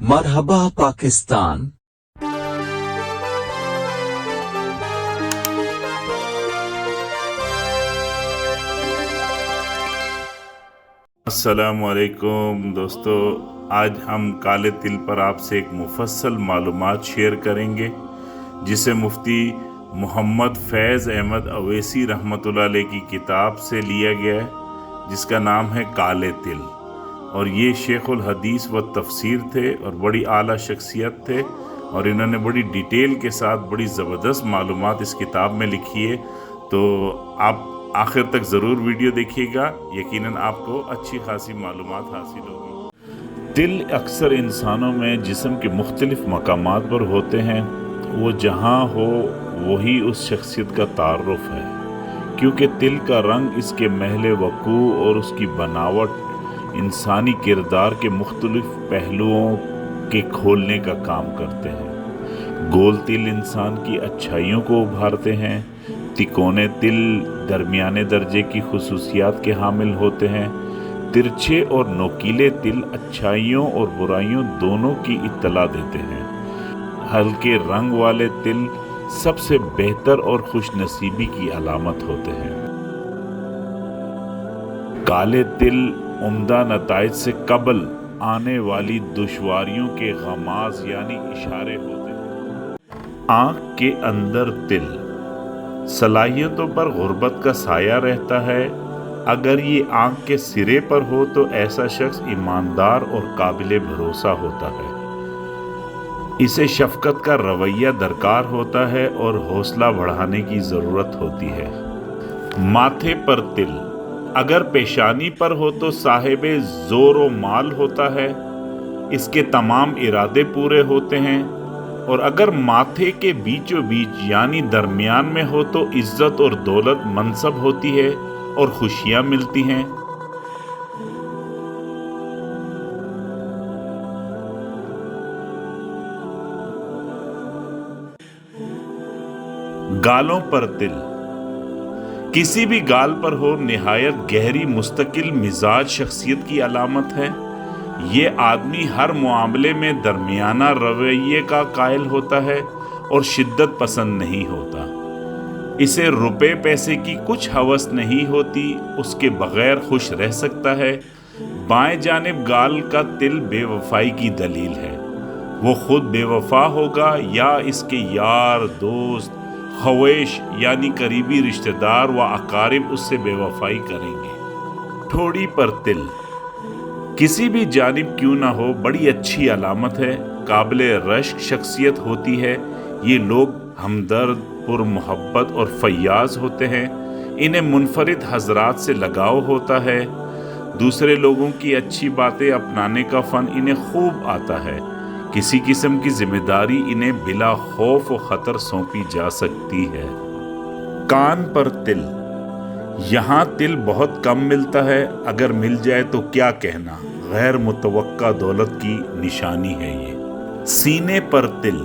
مرحبا پاکستان۔ السلام علیکم دوستو، آج ہم کالے تل پر آپ سے ایک مفصل معلومات شیئر کریں گے جسے مفتی محمد فیض احمد اویسی رحمۃ اللہ علیہ کی کتاب سے لیا گیا ہے، جس کا نام ہے کالے تل، اور یہ شیخ الحدیث و تفسیر تھے اور بڑی اعلیٰ شخصیت تھے، اور انہوں نے بڑی ڈیٹیل کے ساتھ بڑی زبردست معلومات اس کتاب میں لکھی ہے۔ تو آپ آخر تک ضرور ویڈیو دیکھیے گا، یقیناً آپ کو اچھی خاصی معلومات حاصل ہوگی۔ دل اکثر انسانوں میں جسم کے مختلف مقامات پر ہوتے ہیں، وہ جہاں ہو وہی اس شخصیت کا تعارف ہے، کیونکہ دل کا رنگ، اس کے محل وقوع اور اس کی بناوٹ انسانی کردار کے مختلف پہلوؤں کے کھولنے کا کام کرتے ہیں۔ گول تل انسان کی اچھائیوں کو ابھارتے ہیں، تکونے تل درمیانے درجے کی خصوصیات کے حامل ہوتے ہیں، ترچھے اور نوکیلے تل اچھائیوں اور برائیوں دونوں کی اطلاع دیتے ہیں، ہلکے رنگ والے تل سب سے بہتر اور خوش نصیبی کی علامت ہوتے ہیں۔ کالے تل عمدہ نتائج سے قبل آنے والی دشواریوں کے غماز یعنی اشارے ہوتے ہیں۔ آنکھ کے اندر تل صلاحیتوں پر غربت کا سایہ رہتا ہے۔ اگر یہ آنکھ کے سرے پر ہو تو ایسا شخص ایماندار اور قابل بھروسہ ہوتا ہے، اسے شفقت کا رویہ درکار ہوتا ہے اور حوصلہ بڑھانے کی ضرورت ہوتی ہے۔ ماتھے پر تل اگر پیشانی پر ہو تو صاحب زور و مال ہوتا ہے، اس کے تمام ارادے پورے ہوتے ہیں، اور اگر ماتھے کے بیچوں بیچ یعنی درمیان میں ہو تو عزت اور دولت منصب ہوتی ہے اور خوشیاں ملتی ہیں۔ گالوں پر تل کسی بھی گال پر ہو نہایت گہری مستقل مزاج شخصیت کی علامت ہے۔ یہ آدمی ہر معاملے میں درمیانہ رویے کا قائل ہوتا ہے اور شدت پسند نہیں ہوتا، اسے روپے پیسے کی کچھ ہوس نہیں ہوتی، اس کے بغیر خوش رہ سکتا ہے۔ بائیں جانب گال کا تل بے وفائی کی دلیل ہے، وہ خود بے وفا ہوگا یا اس کے یار دوست خویش یعنی قریبی رشتہ دار و اقارب اس سے بے وفائی کریں گے۔ ٹھوڑی پر تل کسی بھی جانب کیوں نہ ہو بڑی اچھی علامت ہے، قابل رشک شخصیت ہوتی ہے، یہ لوگ ہمدرد، پر محبت اور فیاض ہوتے ہیں، انہیں منفرد حضرات سے لگاؤ ہوتا ہے، دوسرے لوگوں کی اچھی باتیں اپنانے کا فن انہیں خوب آتا ہے، کسی قسم کی ذمہ داری انہیں بلا خوف و خطر سونپی جا سکتی ہے۔ کان پر تل یہاں تل بہت کم ملتا ہے، اگر مل جائے تو کیا کہنا، غیر متوقع دولت کی نشانی ہے یہ۔ سینے پر تل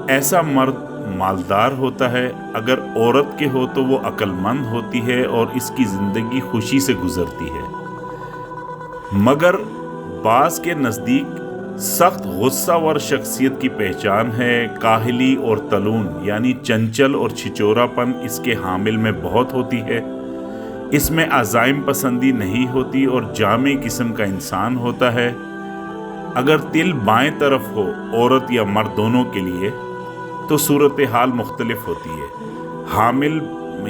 ایسا مرد مالدار ہوتا ہے، اگر عورت کے ہو تو وہ عقل مند ہوتی ہے اور اس کی زندگی خوشی سے گزرتی ہے، مگر بعض کے نزدیک سخت غصہ ور شخصیت کی پہچان ہے۔ کاہلی اور تلون یعنی چنچل اور چھچورا پن اس کے حامل میں بہت ہوتی ہے، اس میں عزائم پسندی نہیں ہوتی اور جامع قسم کا انسان ہوتا ہے۔ اگر تل بائیں طرف ہو عورت یا مرد دونوں کے لیے تو صورتحال مختلف ہوتی ہے۔ حامل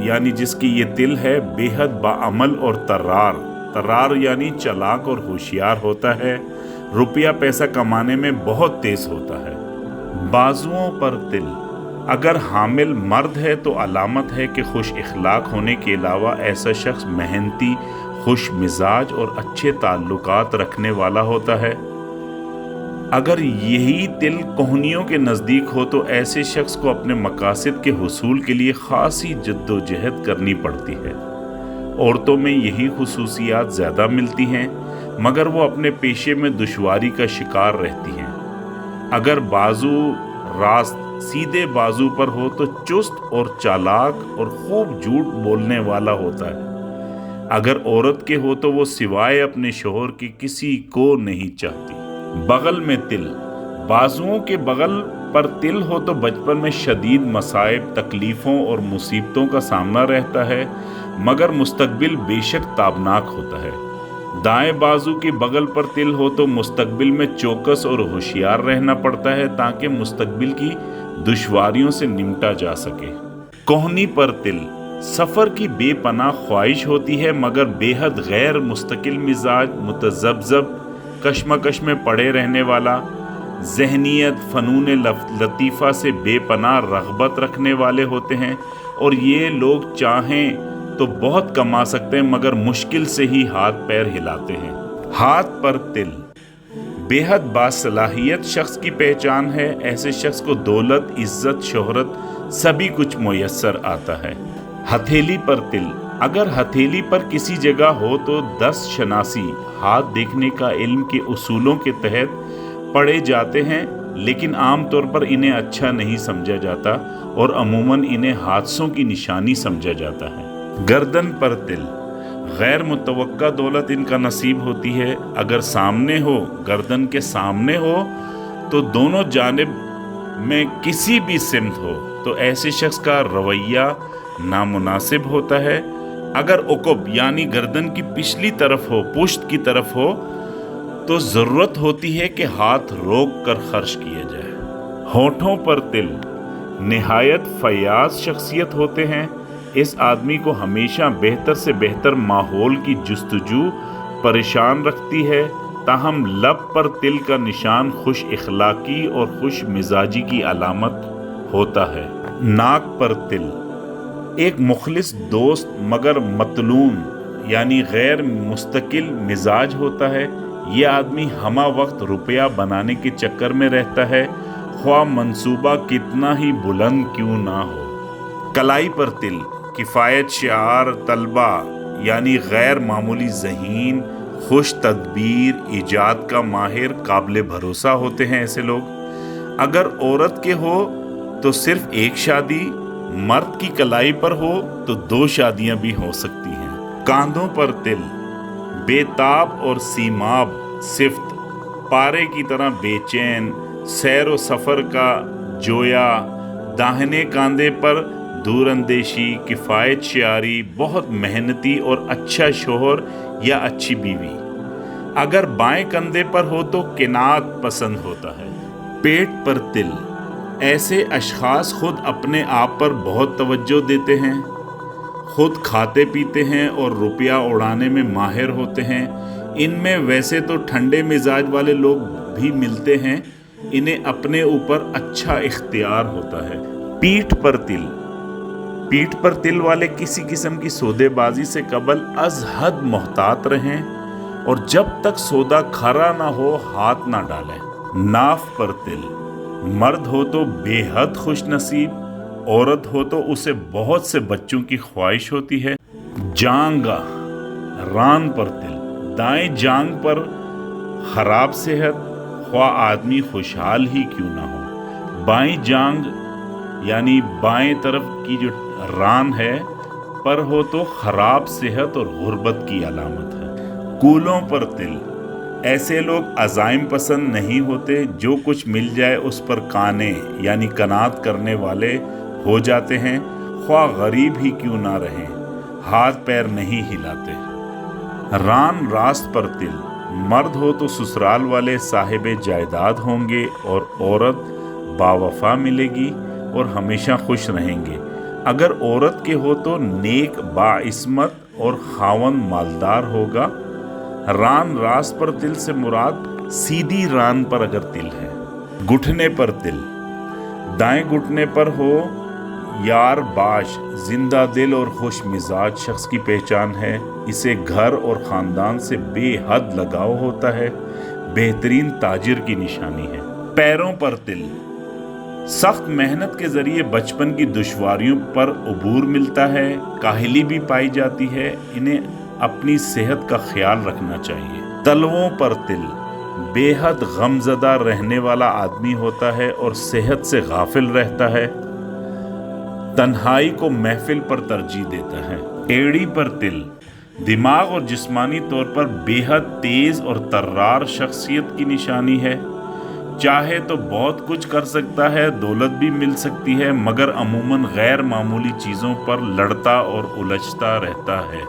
یعنی جس کی یہ تل ہے بے حد باعمل اور طرار یعنی چالاک اور ہوشیار ہوتا ہے، روپیہ پیسہ کمانے میں بہت تیز ہوتا ہے۔ بازوؤں پر تل اگر حامل مرد ہے تو علامت ہے کہ خوش اخلاق ہونے کے علاوہ ایسا شخص محنتی، خوش مزاج اور اچھے تعلقات رکھنے والا ہوتا ہے۔ اگر یہی تل کوہنیوں کے نزدیک ہو تو ایسے شخص کو اپنے مقاصد کے حصول کے لیے خاصی جد و جہد کرنی پڑتی ہے۔ عورتوں میں یہی خصوصیات زیادہ ملتی ہیں، مگر وہ اپنے پیشے میں دشواری کا شکار رہتی ہیں۔ اگر بازو راست سیدھے بازو پر ہو تو چست اور چالاک اور خوب جھوٹ بولنے والا ہوتا ہے، اگر عورت کے ہو تو وہ سوائے اپنے شوہر کی کسی کو نہیں چاہتی۔ बगल में तिल, बाजुओं के बगल पर तिल हो तो बचपन में शदीद मसाइब, तकलीफ़ों और मुसीबतों का सामना रहता है, मगर मुस्तकबिल बेशक ताबनाक होता है। दाएं बाजू के बगल पर तिल हो तो मुस्तकबिल में चौकस और होशियार रहना पड़ता है ताकि मुस्तकबिल की दुश्वारियों से निमटा जा सके। कोहनी पर तिल, सफ़र की बेपनाह ख्वाहिश होती है मगर बेहद गैर मुस्तकिल मिजाज, मुतज़ब्ज़ब, कश्मकश में पड़े रहने वाला, ज़हनियत, फ़नून लतीफ़ा से बेपनाह रग़बत रखने वाले होते हैं और ये लोग चाहें तो बहुत कमा सकते हैं मगर मुश्किल से ही हाथ पैर हिलाते हैं। हाथ पर तिल बेहद बासलाहियत शख्स की पहचान है। ऐसे शख्स को दौलत, इज्जत, शोहरत सभी कुछ मुयस्सर आता है। हथेली पर तिल, अगर हथेली पर किसी जगह हो तो 10 शनासी, हाथ देखने का इल्म के उसूलों के तहत पढ़े जाते हैं, लेकिन आम तौर पर इन्हें अच्छा नहीं समझा जाता और अमूमन इन्हें हादसों की निशानी समझा जाता है। गर्दन पर तिल, गैर मुतवक्का दौलत इनका नसीब होती है। अगर सामने हो, गर्दन के सामने हो तो दोनों जानिब में किसी भी सिमत हो तो ऐसे शख्स का रवैया नामुनासिब होता है। अगर उकुब यानी गर्दन की पिछली तरफ हो, पुश्त की तरफ हो तो ज़रूरत होती है कि हाथ रोक कर खर्च किया जाए। होठों पर तिल निहायत फयाज शख्सियत होते हैं। इस आदमी को हमेशा बेहतर से बेहतर माहौल की जुस्तजू परेशान रखती है, ताहम लब पर तिल का निशान खुश इखलाकी और खुश मिजाजी की अलामत होता है। नाक पर तिल एक मुखलिस दोस्त मगर मतलून यानी गैर मुस्तकिल मिजाज होता है। ये आदमी हमा वक्त रुपया बनाने के चक्कर में रहता है, ख्वाह मंसूबा कितना ही बुलंद क्यों ना हो। कलाई पर तिल किफ़ायत शार तलबा यानी गैर मामूली ज़हीन, खुश तदबीर, ईजाद का माहिर, काबिल भरोसा होते हैं ऐसे लोग। अगर औरत के हो तो सिर्फ एक शादी, मर्द की कलाई पर हो तो 2 शादियां भी हो सकती हैं। कांधों पर तिल बेताब और सीमाब सिफ्त, पारे की तरह बेचैन, सैर व सफ़र का जोया, दाहिने कांधे पर दूरअंदेशी, किफ़ायत शारी, बहुत मेहनती और अच्छा शोहर या अच्छी बीवी। अगर बाएं कंधे पर हो तो किनात पसंद होता है। पेट पर तिल ऐसे अशखास खुद अपने आप पर बहुत तवज्जो देते हैं, खुद खाते पीते हैं और रुपया उड़ाने में माहिर होते हैं। इनमें वैसे तो ठंडे मिजाज वाले लोग भी मिलते हैं, इन्हें अपने ऊपर अच्छा इख्तियार होता है। पीठ पर तिल, पीठ पर तिल वाले किसी किस्म की सौदेबाजी से कबल अज हद मोहतात रहें और जब तक सौदा खरा ना हो हाथ ना डालें। नाफ पर तिल, मर्द हो तो बेहद खुश नसीब, औरत हो तो उसे बहुत से बच्चों की ख्वाहिश होती है। जांगा रान पर तिल, दाएं जांग पर खराब सेहत, ख्वाह आदमी खुशहाल ही क्यों ना हो। बाएं जांग यानी बाएं तरफ की जो रान है पर हो तो खराब सेहत और गुर्बत की अलामत है। कूलों पर तिल ऐसे लोग अज़ाइम पसंद नहीं होते, जो कुछ मिल जाए उस पर काने यानी कनात करने वाले हो जाते हैं, ख्वाह गरीब ही क्यों ना रहें, हाथ पैर नहीं हिलाते। रान रास्त पर तिल, मर्द हो तो ससुराल वाले साहिब जायदाद होंगे और औरत बावफा मिलेगी और हमेशा खुश रहेंगे। अगर औरत के हो तो नेक, बाइस्मत और खावन मालदार होगा। रान रास पर तिल से मुराद सीधी रान पर अगर तिल है। घुटने पर तिल, दाएं घुटने पर हो यार बाश, जिंदा दिल और खुश मिजाज शख्स की पहचान है। इसे घर और ख़ानदान से बेहद लगाव होता है, बेहतरीन ताजिर की निशानी है। पैरों पर तिल, सख्त मेहनत के ज़रिए बचपन की दुश्वारियों पर अबूर मिलता है, काहिली भी पाई जाती है। इन्हें अपनी सेहत का ख्याल रखना चाहिए। तलवों पर तिल, बेहद गमज़दा रहने वाला आदमी होता है और सेहत से गाफिल रहता है, तन्हाई को महफिल पर तरजीह देता है। एड़ी पर तिल, दिमाग और जिस्मानी तौर पर बेहद तेज और तर्रार शख्सियत की निशानी है। चाहे तो बहुत कुछ कर सकता है, दौलत भी मिल सकती है, मगर अमूमन गैर मामूली चीज़ों पर लड़ता और उलझता रहता है।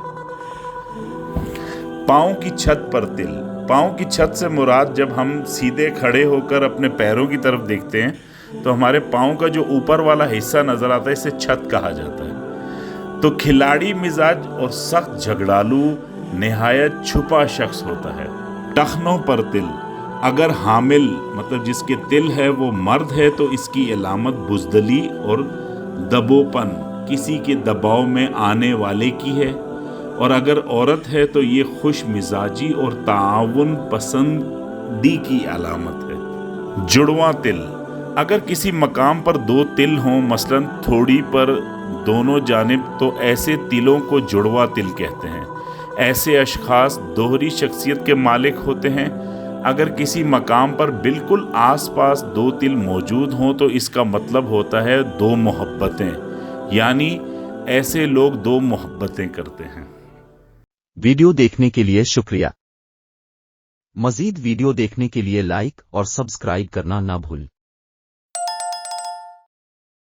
पाँव की छत पर तिल। पाँव की छत से मुराद जब हम सीधे खड़े होकर अपने पैरों की तरफ देखते हैं तो हमारे पाँव का जो ऊपर वाला हिस्सा नज़र आता है, इसे छत कहा जाता है। तो खिलाड़ी मिजाज और सख्त झगड़ालू निहायत छुपा शख्स होता है। टखनों पर तिल। अगर हामिल मतलब जिसके तिल है वो मर्द है तो इसकी अलामत बुज़दली और दबोपन, किसी के दबाव में आने वाले की है, और अगर औरत है तो ये खुश मिजाजी और ताउन पसंदी की अलामत है। जुड़वा तिल। अगर किसी मकाम पर दो तिल हों, मसलन थोड़ी पर दोनों जानिब, तो ऐसे तिलों को जुड़वा तिल कहते हैं। ऐसे अशखास दोहरी शख्सियत के मालिक होते हैं। अगर किसी मकाम पर बिल्कुल आसपास दो तिल मौजूद हों तो इसका मतलब होता है दो मोहब्बतें, यानी ऐसे लोग दो मोहब्बतें करते हैं। वीडियो देखने के लिए शुक्रिया। मज़ीद वीडियो देखने के लिए लाइक और सब्सक्राइब करना ना भूल।